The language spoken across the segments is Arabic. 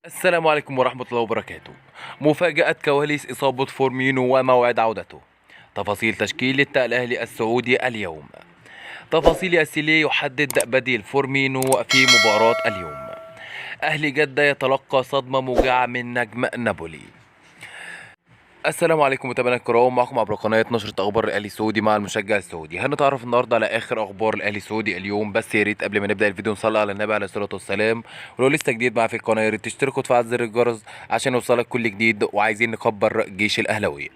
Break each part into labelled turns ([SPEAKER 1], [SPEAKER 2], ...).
[SPEAKER 1] السلام عليكم ورحمة الله وبركاته. مفاجأة كواليس إصابة فورمينو وموعد عودته. تفاصيل تشكيلة الأهلي السعودي اليوم. تفاصيل ياسيلي يحدد بديل فورمينو في مباراة اليوم. أهلي جدة يتلقى صدمة موجعة من نجم نابولي. السلام عليكم متابعينا الكرام، معكم عبر قناه نشره اخبار الاهلي السعودي مع المشجع السعودي. هنتعرف النهارده على اخر اخبار الاهلي السعودي اليوم، بس يا ريت قبل ما نبدا الفيديو نصلي على النبي عليه الصلاه والسلام. ولو لسه جديد معايا في القناه يا ريت تشترك وتفعل زر الجرس عشان يوصلك كل جديد، وعايزين نكبر جيش الاهلاويه.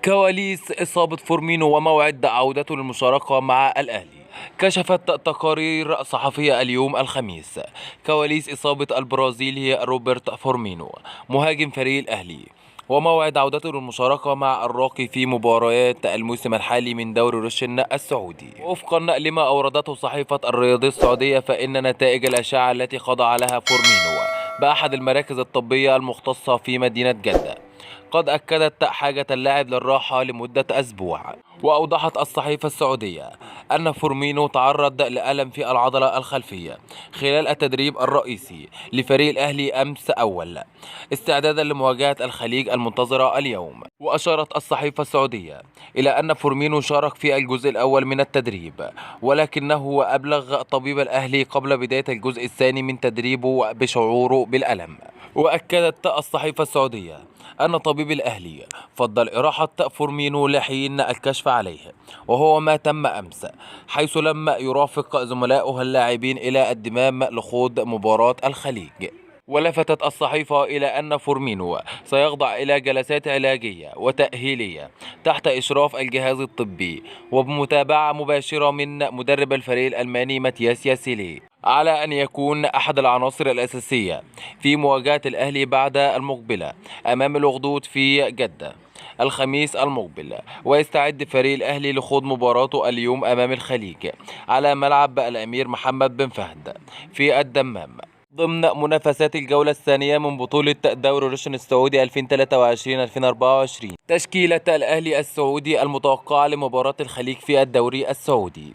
[SPEAKER 1] كواليس اصابه فورمينو وموعد عودته للمشاركه مع الاهلي. كشفت تقارير صحفية اليوم الخميس كواليس إصابة البرازيلي روبرت فورمينو مهاجم فريق الأهلي، وموعد عودته للمشاركة مع الراقي في مباريات الموسم الحالي من دوري روشن السعودي. وفقا لما أوردته صحيفة الرياضية السعودية، فإن نتائج الأشعة التي خضع لها فورمينو بأحد المراكز الطبية المختصة في مدينة جدة قد أكدت حاجة اللاعب للراحة لمدة أسبوع. وأوضحت الصحيفة السعودية أن فورمينو تعرض لألم في العضلة الخلفية خلال التدريب الرئيسي لفريق الأهلي أمس أول، استعدادا لمواجهة الخليج المنتظرة اليوم. وأشارت الصحيفة السعودية إلى أن فورمينو شارك في الجزء الأول من التدريب، ولكنه أبلغ طبيب الأهلي قبل بداية الجزء الثاني من تدريبه بشعوره بالألم. وأكدت الصحيفة السعودية أن طبيب الأهلي فضل إراحة فورمينو لحين الكشف عليه، وهو ما تم أمس، حيث لم يرافق زملائه اللاعبين إلى الدمام لخوض مباراة الخليج. ولفتت الصحيفة إلى أن فورمينو سيخضع إلى جلسات علاجية وتأهيلية تحت إشراف الجهاز الطبي وبمتابعة مباشرة من مدرب الفريق الألماني ماتياس ياسيلي، على أن يكون أحد العناصر الأساسية في مواجهة الأهلي بعد المقبلة أمام الأخدود في جدة الخميس المقبل. ويستعد فريق الأهلي لخوض مباراته اليوم أمام الخليج على ملعب الأمير محمد بن فهد في الدمام ضمن منافسات الجولة الثانية من بطولة دوري روشن السعودي 2023-2024. تشكيلة الأهلي السعودي المتوقعة لمباراة الخليج في الدوري السعودي.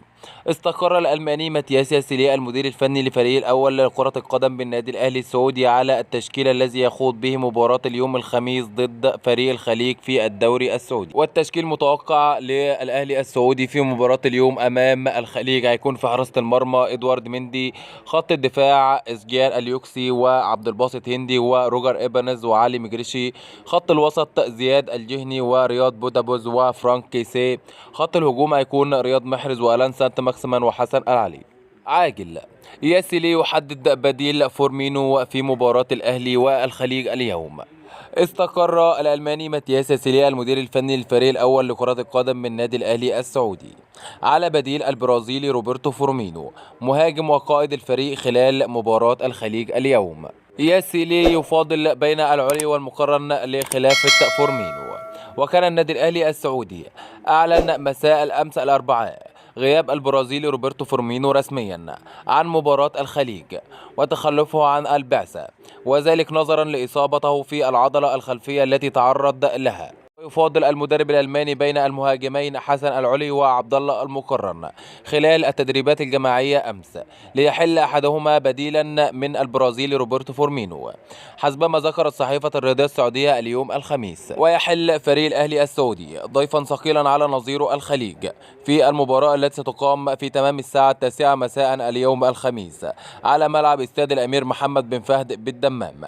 [SPEAKER 1] استقر الألماني ماتياس ياسيلي المدير الفني لفريق الأول لكرة القدم بالنادي الأهلي السعودي على التشكيل الذي يخوض به مباراة اليوم الخميس ضد فريق الخليج في الدوري السعودي. والتشكيل متوقع للأهلي السعودي في مباراة اليوم أمام الخليج هيكون في حراسة المرمى إدوارد مندي، خط الدفاع إسجال اليوكسي وعبد الباسط هندي وروجر إيبانز وعلي مجرشي، خط الوسط زياد الجهني ورياض بودابوز وفرانك كيسي، خط الهجوم هيكون رياض محرز وألان سانت ماكسمان وحسن العلي. عاجل ياسيلي يحدد بديل فورمينو في مباراة الأهلي والخليج اليوم. استقر الألماني ماتياس ياسيلي المدير الفني للفريق الأول لكرة القدم من نادي الأهلي السعودي على بديل البرازيلي روبرتو فورمينو مهاجم وقائد الفريق خلال مباراة الخليج اليوم. ياسيلي يفاضل بين العلي والمقرن لخلافة فورمينو. وكان النادي الأهلي السعودي أعلن مساء الأمس الأربعاء غياب البرازيلي روبرتو فورمينو رسميا عن مباراة الخليج وتخلفه عن البعثة، وذلك نظرا لإصابته في العضلة الخلفية التي تعرض لها. ويفاضل المدرب الألماني بين المهاجمين حسن العلي وعبد الله المقرن خلال التدريبات الجماعية أمس ليحل أحدهما بديلا من البرازيلي روبرتو فورمينو، حسبما ذكرت صحيفة الرياضية السعودية اليوم الخميس. ويحل فريق الأهلي السعودي ضيفا ثقيلا على نظيره الخليج في المباراة التي ستقام في تمام الساعة 9 مساء اليوم الخميس على ملعب استاد الأمير محمد بن فهد بالدمام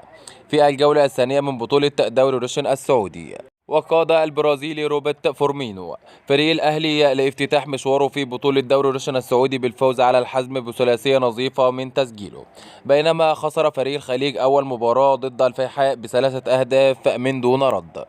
[SPEAKER 1] في الجولة الثانية من بطولة دوري روشن السعودي. وقاد البرازيلي روبرت فورمينو فريق الأهلي لافتتاح مشواره في بطولة دوري روشن السعودي بالفوز على الحزم بثلاثية نظيفة من تسجيله، بينما خسر فريق الخليج أول مباراة ضد الفيحاء بثلاثة أهداف من دون رد.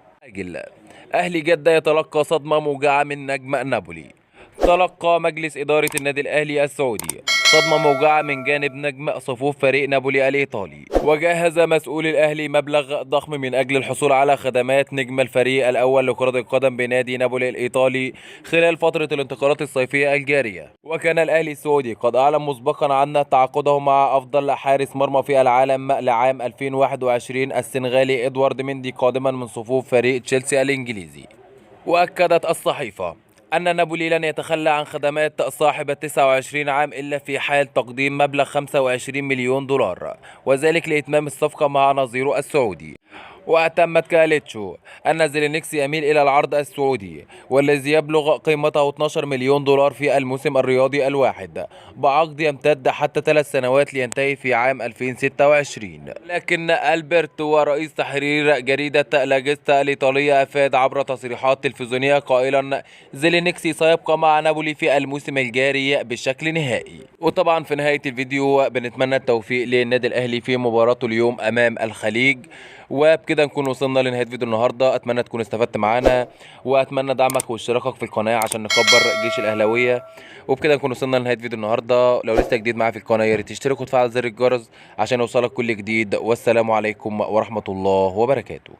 [SPEAKER 1] أهلي جدة يتلقى صدمة موجعة من نجم نابولي. تلقى مجلس إدارة النادي الأهلي السعودي صدمة موجعة من جانب نجم صفوف فريق نابولي الإيطالي. وجهز مسؤول الأهلي مبلغ ضخم من أجل الحصول على خدمات نجم الفريق الأول لكرة القدم بنادي نابولي الإيطالي خلال فترة الانتقالات الصيفية الجارية. وكان الأهلي السعودي قد أعلن مسبقا عن تعاقده مع أفضل حارس مرمى في العالم لعام 2021 السنغالي إدوارد مندي قادما من صفوف فريق تشيلسي الإنجليزي. وأكدت الصحيفة أن نابولي لن يتخلى عن خدمات صاحب 29 عام إلا في حال تقديم مبلغ 25 مليون دولار، وذلك لإتمام الصفقة مع نظيره السعودي. وأتمت كاليتشو أن زيلينسكي يميل إلى العرض السعودي والذي يبلغ قيمته 12 مليون دولار في الموسم الرياضي الواحد، بعقد يمتد حتى 3 سنوات لينتهي في عام 2026. لكن ألبرتو رئيس تحرير جريدة لاجستا الإيطالية أفاد عبر تصريحات تلفزيونية قائلا زيلينسكي سيبقى مع نابولي في الموسم الجاري بشكل نهائي. وطبعا في نهاية الفيديو بنتمنى التوفيق للنادي الأهلي في مباراته اليوم أمام الخليج. وبكده نكون وصلنا لنهاية فيديو النهارده، اتمنى تكون استفدت معانا، واتمنى دعمك واشتراكك في القناه عشان نكبر جيش الاهلاويه. وبكده نكون وصلنا لنهاية فيديو النهارده، لو لسه جديد معايا في القناه يا ريت تشترك وتفعل زر الجرس عشان يوصلك كل جديد. والسلام عليكم ورحمه الله وبركاته.